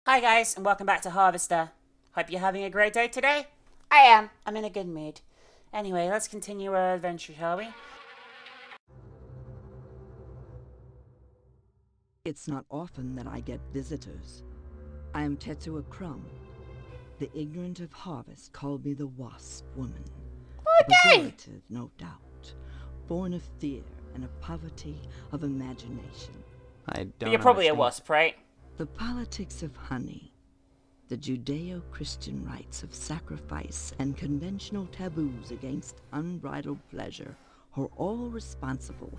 Hi guys, and welcome back to Harvester. Hope you're having a great day today. I am. I'm in a good mood. Anyway, let's continue our adventure, shall we? It's not often that I get visitors. I am Tetsuo Crumb. The ignorant of harvest call me the Wasp Woman. Okay! Pejorative, no doubt. Born of fear and a poverty of imagination. But you're probably a wasp, right? The politics of honey, the Judeo-Christian rites of sacrifice, and conventional taboos against unbridled pleasure are all responsible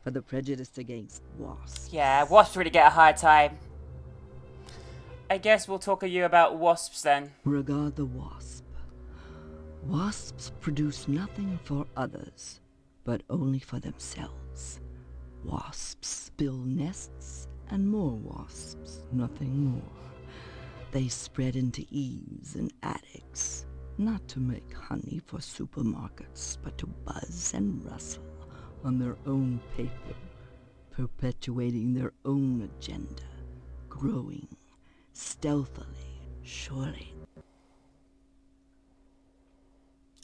for the prejudice against wasps. Yeah, wasps really get a hard time. I guess we'll talk to you about wasps then. Regard the wasp. Wasps produce nothing for others, but only for themselves. Wasps build nests and more wasps, nothing more. They spread into eaves and attics, not to make honey for supermarkets, but to buzz and rustle on their own paper, perpetuating their own agenda, growing stealthily, surely.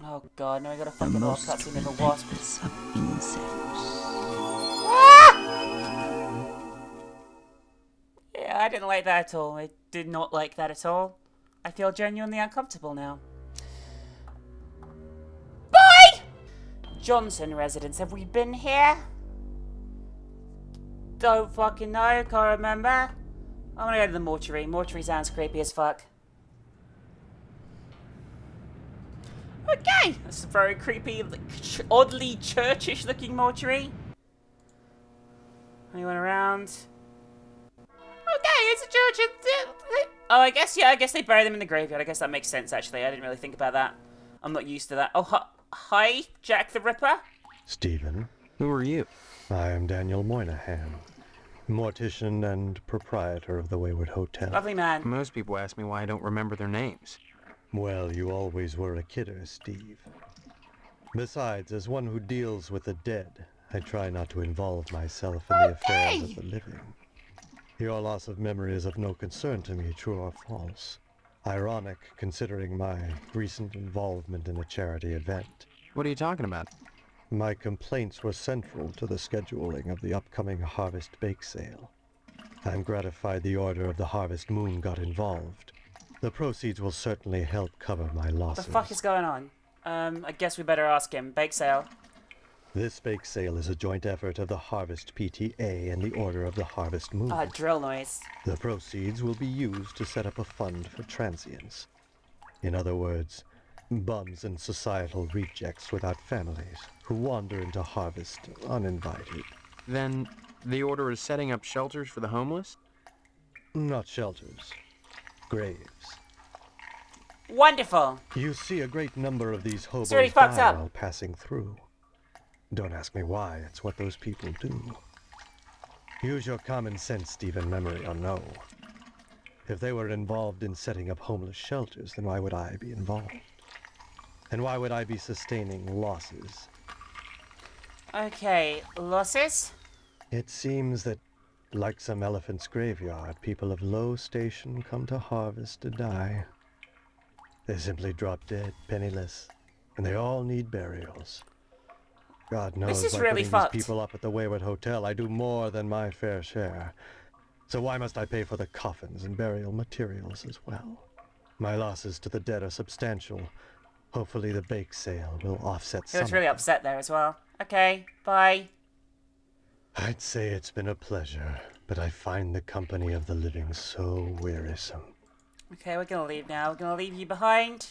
Oh god, now I got a fucking little cutscene of a wasp. Of insects. Yeah, I didn't like that at all. I did not like that at all. I feel genuinely uncomfortable now. Boy! Johnson residence, have we been here? Don't fucking know, can't remember. I'm gonna go to the mortuary. Mortuary sounds creepy as fuck. Okay, that's a very creepy, oddly churchish looking mortuary. Anyone around? Okay, it's a church. Oh, I guess they bury them in the graveyard. I guess that makes sense, actually. I didn't really think about that. I'm not used to that. Oh, hi, Jack the Ripper. Stephen. Who are you? I am Daniel Moynihan, mortician and proprietor of the Wayward Hotel. Lovely man. Most people ask me why I don't remember their names. Well, you always were a kidder, Steve. Besides, as one who deals with the dead, I try not to involve myself in the affairs of the living. Your loss of memory is of no concern to me, true or false. Ironic, considering my recent involvement in a charity event. What are you talking about? My complaints were central to the scheduling of the upcoming Harvest Bake Sale. I'm gratified the Order of the Harvest Moon got involved. The proceeds will certainly help cover my losses. What the fuck is going on? I guess we better ask him. Bake sale. This bake sale is a joint effort of the Harvest PTA and the Order of the Harvest Moon. Drill noise. The proceeds will be used to set up a fund for transients. In other words, bums and societal rejects without families who wander into Harvest uninvited. Then the Order is setting up shelters for the homeless? Not shelters. Graves. Wonderful. You see a great number of these hobos already fucked die up. while passing through. Don't ask me why, it's what those people do. Use your common sense, Stephen, memory or no. If they were involved in setting up homeless shelters, then why would I be involved? And why would I be sustaining losses? Okay, losses? It seems that, like some elephant's graveyard, people of low station come to Harvest to die. They simply drop dead, penniless, and they all need burials. God knows, This is by really putting fucked. these people up at the Wayward Hotel, I do more than my fair share. So why must I pay for the coffins and burial materials as well? My losses to the dead are substantial. Hopefully the bake sale will offset He some. was really upset there as well. Okay, bye. I'd say it's been a pleasure, but I find the company of the living so wearisome. Okay, we're gonna leave now. We're gonna leave you behind.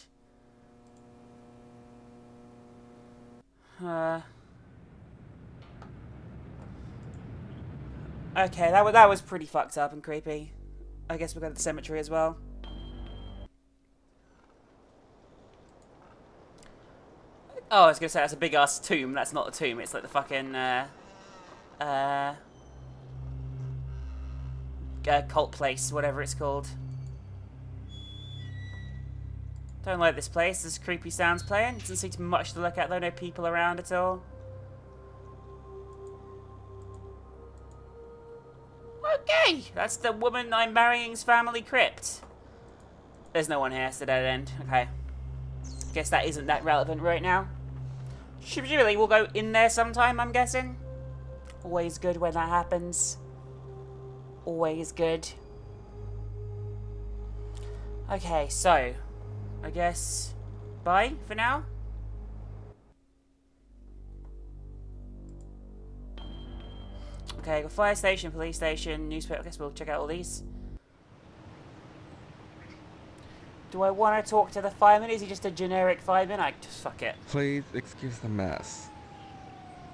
Okay, that was pretty fucked up and creepy. I guess we'll go to the cemetery as well. Oh, I was gonna say that's a big ass tomb. That's not a tomb. It's like the fucking cult place, whatever it's called. Don't like this place. There's creepy sounds playing. Doesn't seem to be much to look at though. No people around at all. Okay. Okay, that's the woman I'm marrying's family crypt. There's no one here, so dead end. Okay. Guess that isn't that relevant right now. Presumably we'll go in there sometime, I'm guessing. Always good when that happens. Always good. Okay, so I guess bye for now. Okay, got fire station, police station, newspaper. I guess we'll check out all these. Do I want to talk to the fireman? Is he just a generic fireman? I just fuck it. Please excuse the mess.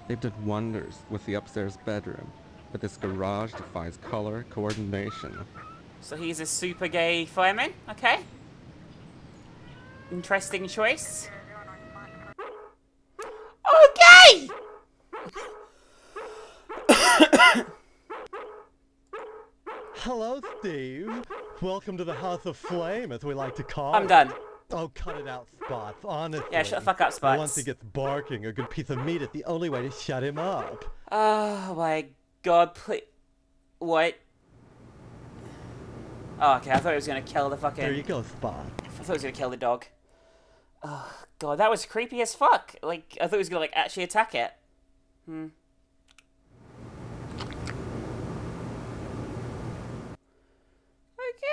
They've done wonders with the upstairs bedroom, but this garage defies color coordination. So he's a super gay fireman? Okay. Interesting choice. Okay! Hello, Steve. Welcome to the House of Flame, as we like to call I'm it. done. Oh, cut it out, Spots, honestly. Yeah, shut the fuck up, Spots. Once he gets barking, a good piece of meat is the only way to shut him up. Oh my god, please. What? Oh, okay, I thought he was gonna kill the fucking... There you go, Spot. I thought he was gonna kill the dog. Oh, god, that was creepy as fuck. Like, I thought he was gonna, like, actually attack it.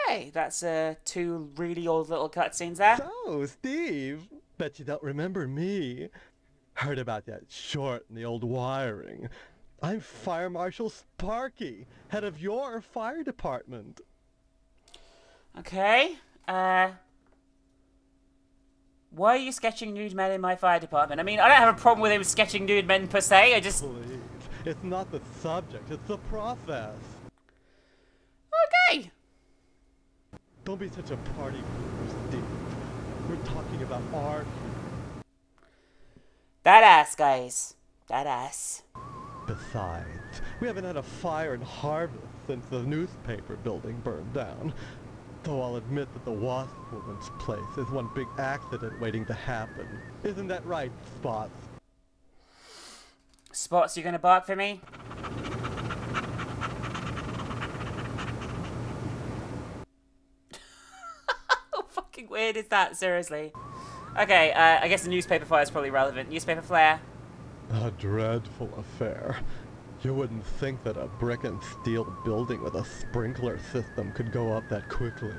Okay, that's, 2 really old little cutscenes there. So, Steve, bet you don't remember me. Heard about that short in the old wiring. I'm Fire Marshal Sparky, head of your fire department. Okay, why are you sketching nude men in my fire department? I mean, I don't have a problem with him sketching nude men per se, I just... Please, it's not the subject, it's the process. Okay. Don't be such a party pooper, Steve. We're talking about art. That ass, guys. That ass. Besides, we haven't had a fire in Harvest since the newspaper building burned down. Though I'll admit that the Wasp Woman's place is one big accident waiting to happen. Isn't that right, Spots? Spots, you gonna bark for me? How fucking weird is that, seriously? Okay, I guess the newspaper fire is probably relevant. Newspaper flare. A dreadful affair. You wouldn't think that a brick and steel building with a sprinkler system could go up that quickly.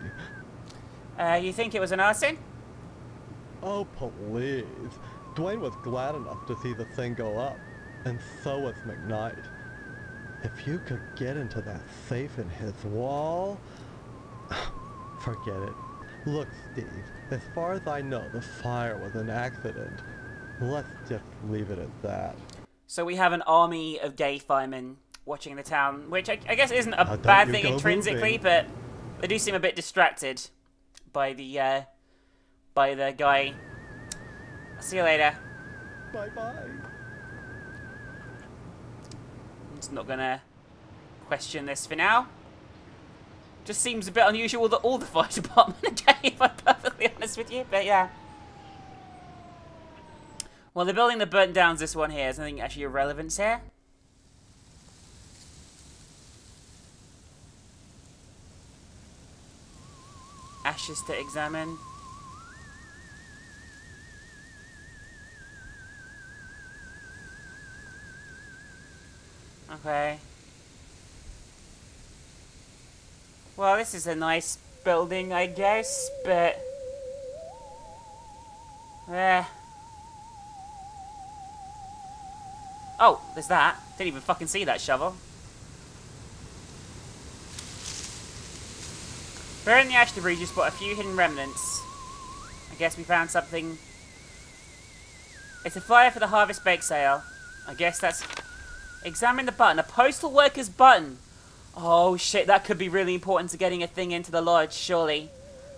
You think it was an arson? Oh, please. Dwayne was glad enough to see the thing go up, and so was McKnight. If you could get into that safe in his wall... Forget it. Look, Steve, as far as I know, the fire was an accident. Let's just leave it at that. So we have an army of gay firemen watching the town, which I guess isn't a bad thing intrinsically, but they do seem a bit distracted by the guy. See you later. Bye-bye. I'm just not gonna question this for now. Just seems a bit unusual that all the fire department are gay, if I'm perfectly honest with you, but yeah. Well, the building that burnt down is this one here. There's nothing actually of relevance here. Ashes to examine. Okay. Well, this is a nice building, I guess, but... Oh, there's that. Didn't even fucking see that shovel. Burn the ash debris, just spot a few hidden remnants. I guess we found something. It's a flyer for the Harvest Bake Sale. I guess that's... Examine the button. A postal worker's button. Oh shit, that could be really important to getting a thing into the lodge, surely.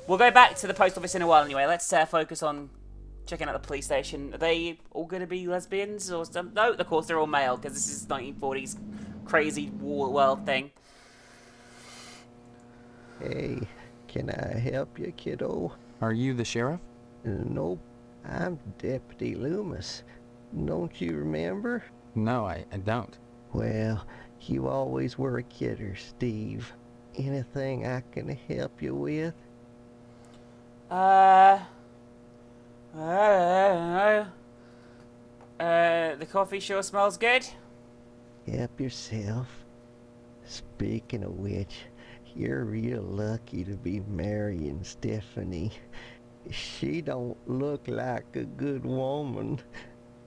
We'll go back to the post office in a while anyway. Let's focus on checking out the police station. Are they all going to be lesbians or something? No, of course they're all male, because this is 1940s crazy war world thing. Hey, can I help you, kiddo? Are you the sheriff? Nope, I'm Deputy Loomis. Don't you remember? No, I don't. Well, you always were a kidder, Steve. Anything I can help you with? I don't know. The coffee sure smells good. Help yourself. Speaking of which, you're real lucky to be marrying Stephanie. She don't look like a good woman.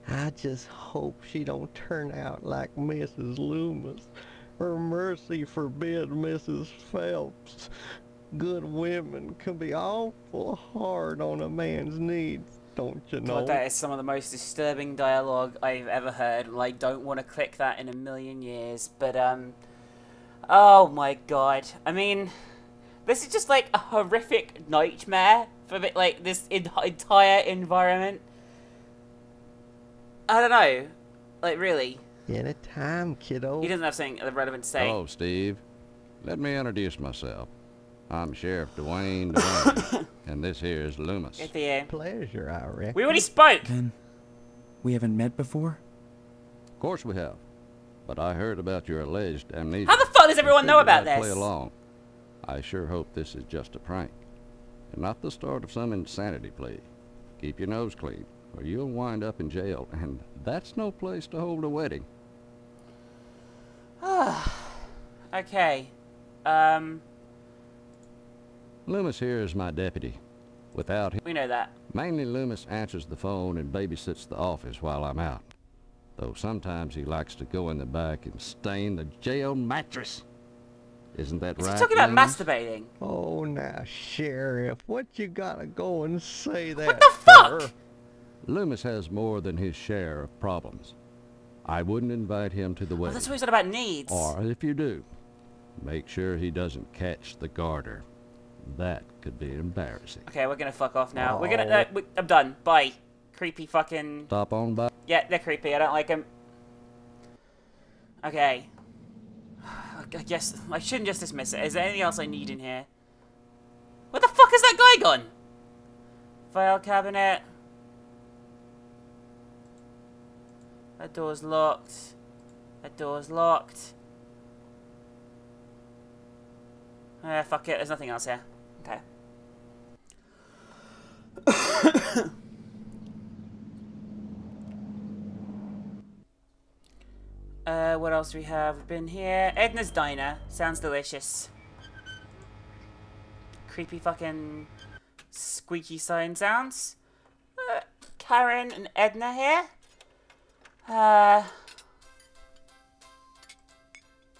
I just hope she don't turn out like Mrs. Loomis, or mercy forbid Mrs. Phelps. Good women can be awful hard on a man's needs, don't you know? God, that is some of the most disturbing dialogue I've ever heard. Like, don't want to click that in a million years. But, oh my god. I mean, this is just like a horrific nightmare for like this entire environment. I don't know. Like, really. Anytime, kiddo. He doesn't have something relevant to say. Hello, Steve. Let me introduce myself. I'm Sheriff Dwayne Dwayne, and this here is Loomis. Good for you. Pleasure, I reckon. We already spoke! Then, we haven't met before? Of course we have, but I heard about your alleged amnesia. How the fuck does everyone know about I'd this? Play along. I sure hope this is just a prank, and not the start of some insanity plea. Keep your nose clean, or you'll wind up in jail, and that's no place to hold a wedding. Okay. Loomis here is my deputy. Without him, We know that. mainly Loomis answers the phone and babysits the office while I'm out. Though sometimes he likes to go in the back and stain the jail mattress. Isn't that Is right, he talking about Loomis? masturbating? Oh, now, Sheriff, what you gotta go and say that What the fuck? for? Loomis has more than his share of problems. I wouldn't invite him to the Oh, wedding. that's what he's on about needs. Or if you do, make sure he doesn't catch the garter. That could be embarrassing. Okay, we're gonna fuck off now. We're gonna. I'm done. Bye. Creepy fucking. Stop on by. Yeah, they're creepy. I don't like them. Okay. I guess I shouldn't just dismiss it. Is there anything else I need in here? Where the fuck is that guy gone? File cabinet. That door's locked. That door's locked. Fuck it. There's nothing else here. Okay. What else do we have? We've been here. Edna's Diner. Sounds delicious. Creepy fucking squeaky sign sounds. Karen and Edna here. Hi,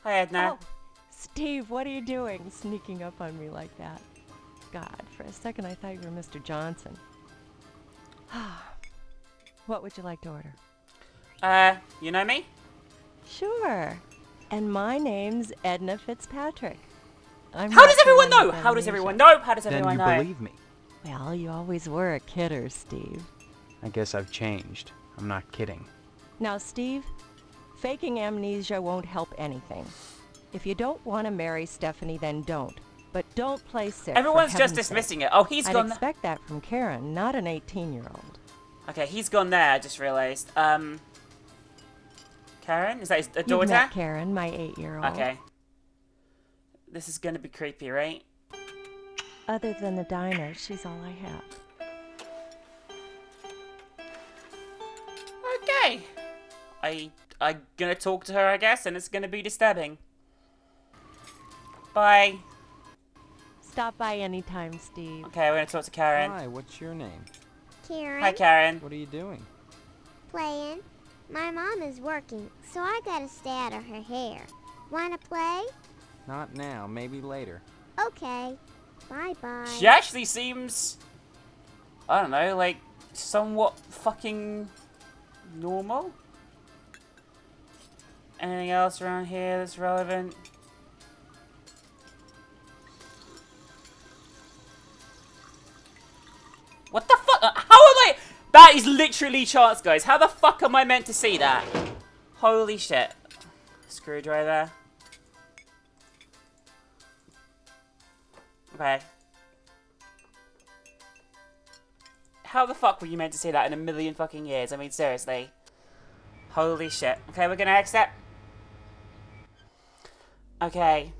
Edna. Oh, Steve, what are you doing sneaking up on me like that? God, for a second I thought you were Mr. Johnson. What would you like to order? You know me? Sure. And my name's Edna Fitzpatrick. How does everyone know? How does everyone know? How does Then everyone you know? believe me. Well, you always were a kidder, Steve. I guess I've changed. I'm not kidding. Now, Steve, faking amnesia won't help anything. If you don't want to marry Stephanie, then don't. But don't play sick. Everyone's just dismissing it. Oh, he's I'd gone. expect that from Karen, not an 18-year-old. Okay, he's gone there. I just realised. Karen, is that his You've daughter? met Karen, my 8-year-old. Okay. This is gonna be creepy, right? Other than the diner, she's all I have. Okay. I'm gonna talk to her, I guess, and it's gonna be disturbing. Bye. Stop by anytime, Steve. Okay, we're gonna talk to Karen. Hi, what's your name? Karen, Hi, Karen. What are you doing? playing. My mom is working, so I gotta stay out of her hair. Wanna play? Not now, maybe later. Okay. Bye-bye. She actually seems, I don't know, like, somewhat fucking normal. Anything else around here that's relevant? What the fuck? How am I? That is literally chance, guys. How the fuck am I meant to see that? Holy shit. Screwdriver. Okay. How the fuck were you meant to see that in a million fucking years? I mean, seriously. Holy shit. Okay, we're gonna exit. Okay.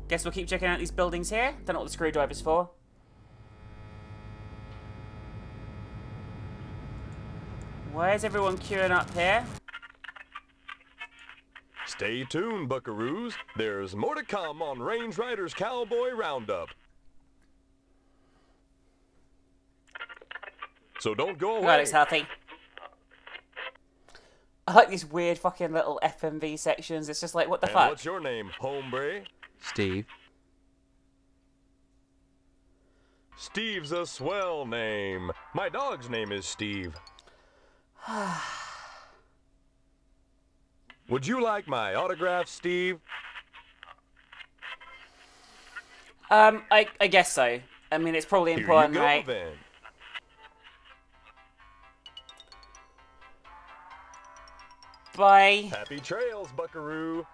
Guess we'll keep checking out these buildings here. Don't know what the screwdriver's for. Why is everyone queuing up here? Stay tuned, buckaroos. There's more to come on Range Riders Cowboy Roundup. So don't go away. God, it's healthy. I like these weird fucking little FMV sections. It's just like, what the fuck? What's your name, hombre? Steve. Steve's a swell name. My dog's name is Steve. Would you like my autograph, Steve? I guess so. I mean, it's probably important, Here you go, right? then. Bye. Happy trails, buckaroo.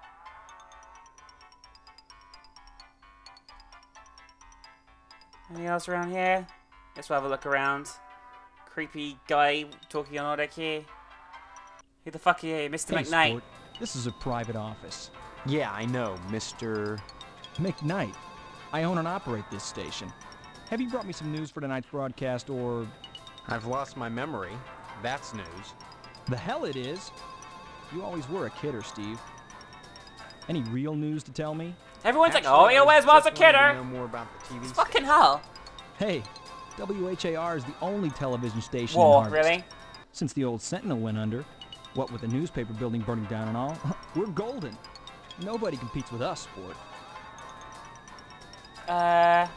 Anything else around here? Guess we'll have a look around. Creepy guy talking on audio here. Who the fuck are you, Mr. Hey, McKnight? Sport. This is a private office. Yeah, I know, Mr. McKnight. I own and operate this station. Have you brought me some news for tonight's broadcast, or... I've lost my memory. That's news. The hell it is! You always were a kidder, Steve. Any real news to tell me? Everyone's Actually, like, oh, he always was a just wanted to kidder. know more about the TV Fucking hell. Hey, WHAR is the only television station Whoa, in Harvest. really? Since the old Sentinel went under, what with the newspaper building burning down and all, we're golden. Nobody competes with us, Sport.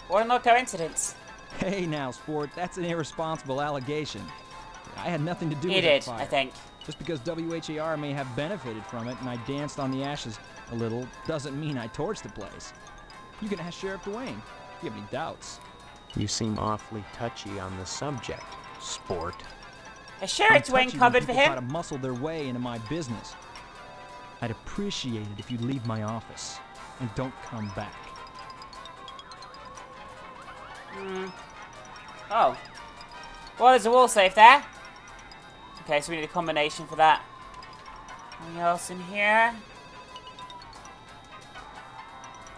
What a no coincidence. Hey now, Sport, that's an irresponsible allegation. I had nothing to do He with did, that fire. I think. Just because WHAR may have benefited from it and I danced on the ashes a little, doesn't mean I torched the place. You can ask Sheriff Dwayne if you have any doubts. You seem awfully touchy on the subject, Sport. Has Sheriff I'm Dwayne touchy covered when for people try him? to muscle their way into my business. I'd appreciate it if you'd leave my office and don't come back. Oh. Well, there's a wall safe there. Okay, so we need a combination for that. Anything else in here?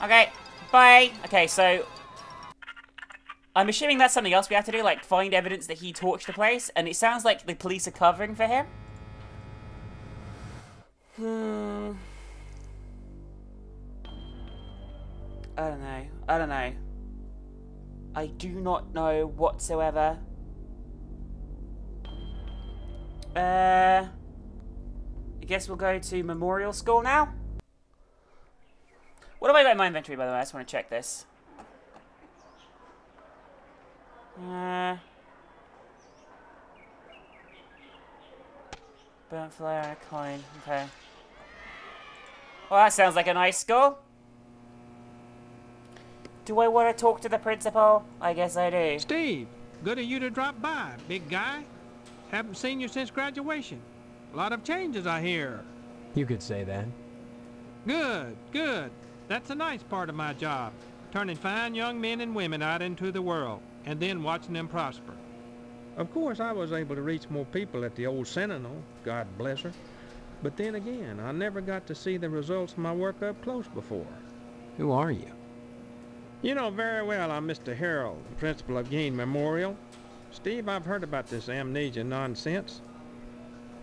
Okay, bye. Okay, so I'm assuming that's something else we have to do, like find evidence that he torched the place, and it sounds like the police are covering for him. I don't know. I don't know. I do not know whatsoever. I guess we'll go to Memorial School now. What have I got in my inventory, by the way? I just want to check this. Burnt flare and a coin. Okay. Well, that sounds like a nice school. Do I want to talk to the principal? I guess I do. Steve, good of you to drop by, big guy. Haven't seen you since graduation. A lot of changes, I hear. You could say that. Good, good. That's a nice part of my job. Turning fine young men and women out into the world, and then watching them prosper. Of course, I was able to reach more people at the old Sentinel, God bless her. But then again, I never got to see the results of my work up close before. Who are you? You know very well I'm Mr. Harold, the principal of Gain Memorial. Steve, I've heard about this amnesia nonsense.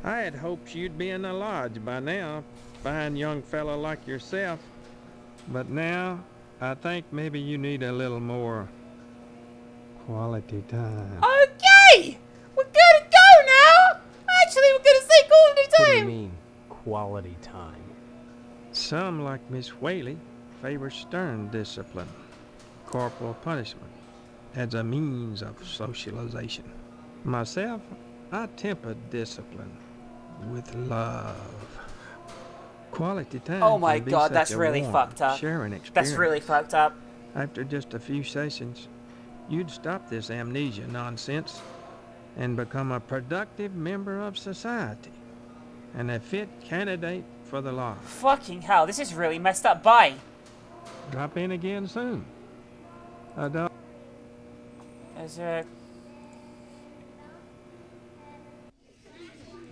I had hoped you'd be in the lodge by now, fine young fellow like yourself. But now, I think maybe you need a little more quality time. Okay! We're gonna go now! Actually, we're gonna say quality time! What do you mean, quality time? Some, like Miss Whaley, favor stern discipline, corporal punishment, as a means of socialization. Myself, I temper discipline with love. Quality time. Oh my can be god, such that's a really warm, fucked up. sharing experience. That's really fucked up. After just a few sessions, you'd stop this amnesia nonsense and become a productive member of society and a fit candidate for the law. Fucking hell, this is really messed up. Bye. Drop in again soon. Is there...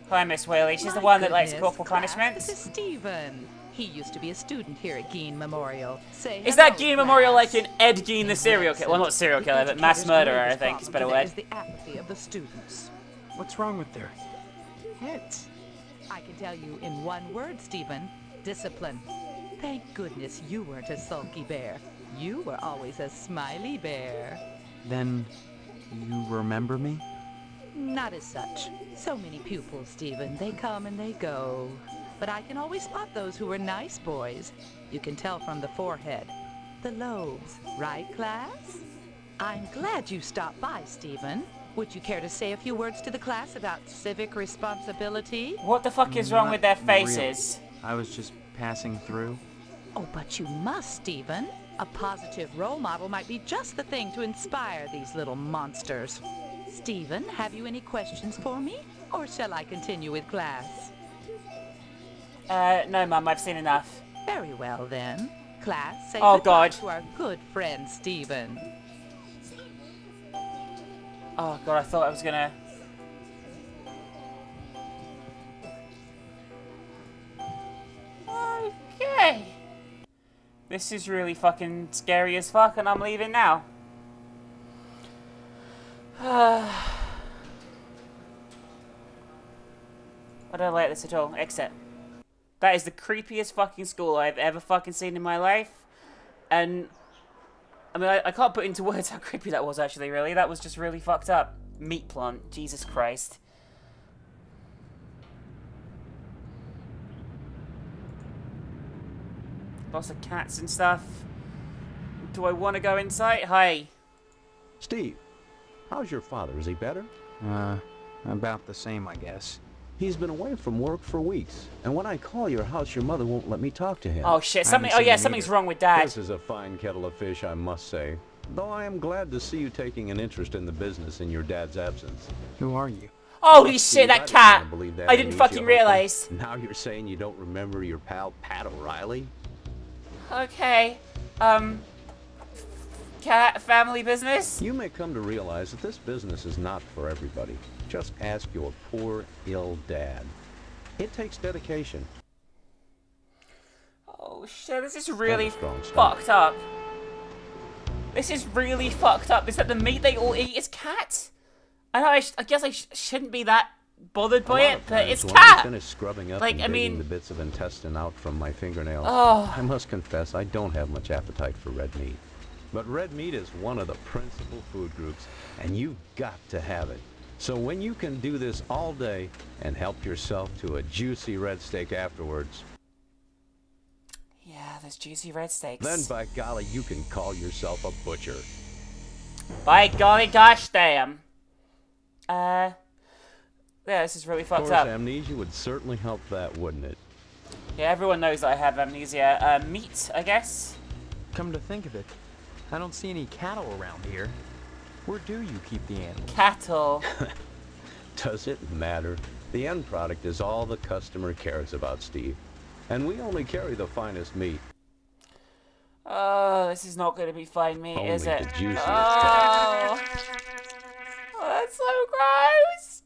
Hi, Miss Whaley. She's the one that likes corporal punishment. This is Stephen. He used to be a student here at Gein Memorial. Say Is that hello, Gein Memorial class. like an Ed Gein the serial killer? Well, not serial killer, but mass murderer, I think is a better word. Is the apathy of the students. What's wrong with their heads? I can tell you in one word, Stephen. Discipline. Thank goodness you weren't a sulky bear. You were always a smiley bear. Then you remember me? Not as such. So many pupils, Stephen. They come and they go. But I can always spot those who were nice boys. You can tell from the forehead. The lobes. Right, class? I'm glad you stopped by, Stephen. Would you care to say a few words to the class about civic responsibility? What the fuck is wrong with their faces? I was just passing through. Oh, but you must, Stephen. A positive role model might be just the thing to inspire these little monsters. Stephen, have you any questions for me? Or shall I continue with class? No, Mum, I've seen enough. Very well, then. Class, say Oh, goodbye God. to our good friend, Stephen. Oh, God, I thought I was gonna... Okay. This is really fucking scary as fuck, and I'm leaving now. I don't like this at all. Exit. That is the creepiest fucking school I've ever fucking seen in my life. And, I mean, I can't put into words how creepy that was, actually, really. That was just really fucked up. Meat plant. Jesus Christ. Lots of cats and stuff. Do I want to go inside? Hi. Steve, how's your father? Is he better? About the same, I guess. He's been away from work for weeks, and when I call your house, your mother won't let me talk to him. Oh shit, something, oh yeah, something's wrong with Dad. This is a fine kettle of fish, I must say. Though I am glad to see you taking an interest in the business in your dad's absence. Who are you? Holy shit, that cat! I didn't amnesia, fucking realize. Now you're saying you don't remember your pal Pat O'Reilly? Okay, cat family business? You may come to realize that this business is not for everybody. Just ask your poor, ill dad. It takes dedication. Oh shit, this is really strong fucked up. This is really fucked up. Is that the meat they all eat is cat? I know, I guess I shouldn't be that bothered by it, but it's when cat! I finish scrubbing up and digging the bits of intestine out from my fingernails, I must confess I don't have much appetite for red meat. But red meat is one of the principal food groups, and you've got to have it. So when you can do this all day and help yourself to a juicy red steak afterwards, yeah, those juicy red steaks. then by golly, you can call yourself a butcher. By golly gosh damn. Yeah, this is really fucked Of course, up. amnesia would certainly help that, wouldn't it? Yeah, everyone knows that I have amnesia. Meat, I guess? Come to think of it, I don't see any cattle around here. Where do you keep the animals? Cattle. Does it matter? The end product is all the customer cares about, Steve. And we only carry the finest meat. Oh, this is not going to be fine meat, is Only it? the juiciest Oh. Oh, that's so gross.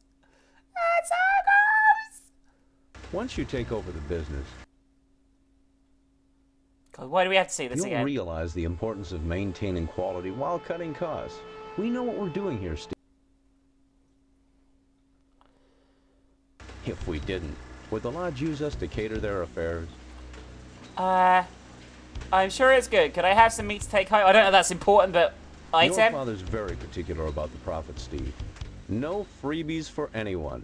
That's so gross. Once you take over the business, God, why do we have to see this you'll again? realize the importance of maintaining quality while cutting costs. We know what we're doing here, Steve. If we didn't, would the lodge use us to cater their affairs? I'm sure it's good. Could I have some meat to take home? I don't know if that's important, but item? Your father's very particular about the profit, Steve. No freebies for anyone.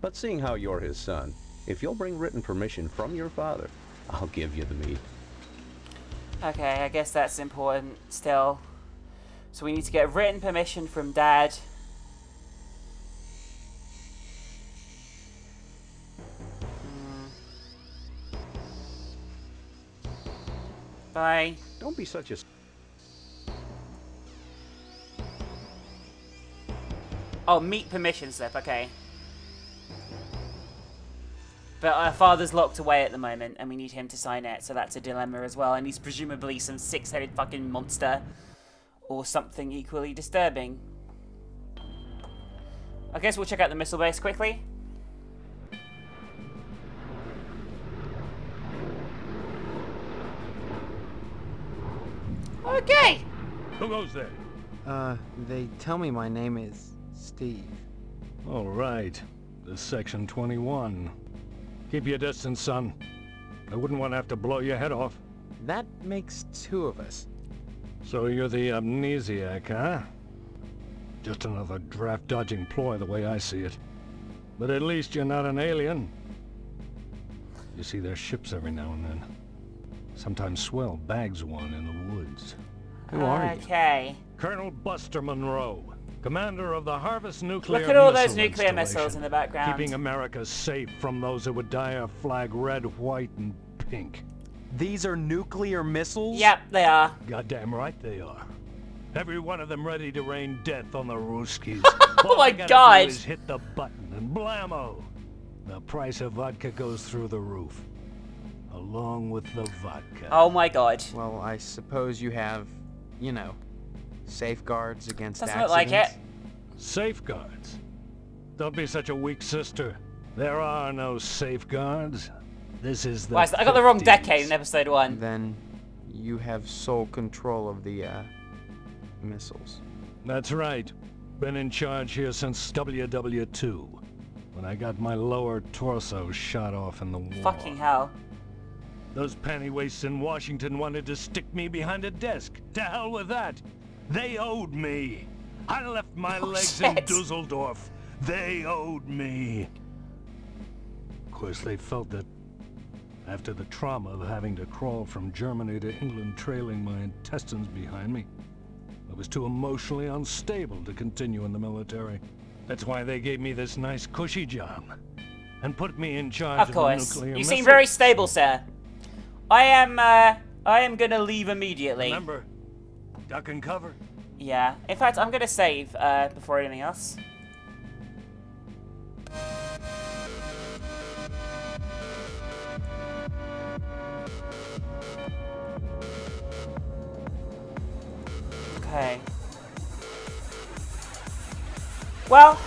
But seeing how you're his son, if you'll bring written permission from your father, I'll give you the meat. Okay, I guess that's important still. So we need to get written permission from Dad. Bye. Don't be such a... Oh, meet permission slip, okay. But our father's locked away at the moment, and we need him to sign it, so that's a dilemma as well. And he's presumably some six-headed fucking monster. Or something equally disturbing. I guess we'll check out the missile base quickly. Okay. Who goes there? They tell me my name is Steve. All right. This is Section 21. Keep your distance, son. I wouldn't want to have to blow your head off. That makes 2 of us. So you're the amnesiac, huh? Just another draft-dodging ploy the way I see it. But at least you're not an alien. You see their ships every now and then. Sometimes Swell bags one in the woods. Who are you? Okay. Colonel Buster Monroe, commander of the Harvest Nuclear Look at all those Missile nuclear missiles Installation, in the background. keeping America safe from those who would dye our flag red, white, and pink. These are nuclear missiles? Yep, they are. Goddamn right they are. Every one of them ready to rain death on the Ruskies. Oh my God! God! Is hit the button and blammo! The price of vodka goes through the roof. Along with the vodka. Oh my God. Well, I suppose you have, you know, safeguards against Doesn't accidents. look like it. Safeguards? Don't be such a weak sister. There are no safeguards. This is the Well, I got the wrong 50s. decade in episode 1. Then you have sole control of the, missiles. That's right. Been in charge here since WW2, when I got my lower torso shot off in the war. Fucking hell. Those pantywaists in Washington wanted to stick me behind a desk. To hell with that. They owed me. I left my legs in Dusseldorf. They owed me. Of course, they felt that after the trauma of having to crawl from Germany to England trailing my intestines behind me, I was too emotionally unstable to continue in the military. That's why they gave me this nice cushy job and put me in charge Of course. the nuclear You seem missiles. very stable, sir. I am gonna leave immediately. Remember, duck and cover. Yeah. In fact, I'm gonna save before anything else. Okay. Well,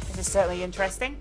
this is certainly interesting.